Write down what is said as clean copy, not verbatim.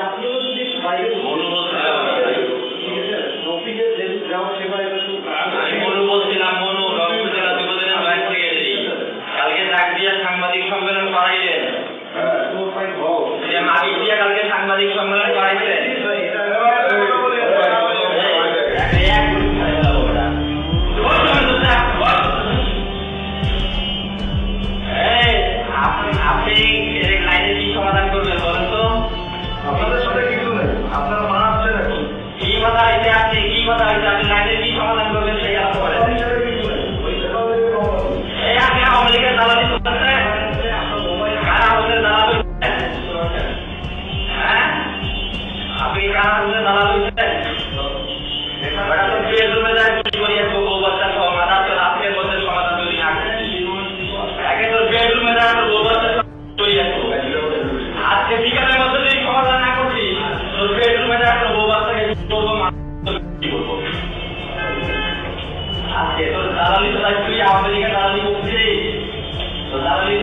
আপনারা যদি বাইরে মনু বলছিলাম ঠিক আছে অফিসে যাও সেবারে আমি মনু বলছিলাম মনু রংপুর জেলা যুবদলের ভাইস সেক্রেটারি কালকে ডাক দিয়ে সাংবাদিক সম্মেলন করাইলেন মালিক দিয়ে কালকে সাংবাদিক সম্মেলন করাইলেন আপনি লাইনের কি সমাধান করবেন বলেন তো আপনাদের সাথে কিছু নেই আপনারা মানাচ্ছেন এখন কি কথা হয়েছে আপনি কি কথা হয়েছে আপনি লাইনের কি সমাধান করবেন সেই আলাপ করেন এই আপনি আওয়ামী লীগের দালালি করতেছেন কারা আমাদের দালাল হ্যাঁ আপনি কারা আমাদের দালাল হয়েছেন ওটা তো বেডরুমে যায় চুরি করিয়ে বউ বাচ্চা সহ মাথা তো রাতের মধ্যে সমাধান যদি না করেন একে তো বেডরুমে যায় বউ বাচ্চা চুরি আজকে বিকালের মধ্যে যদি সমাধান না করছি তো বেডরুমে যায় বউ বাচ্চাকে করবো কি করবো আজকে তোর দালালি তো তাই তুই আমাদের দালালি করছিস তো দালালি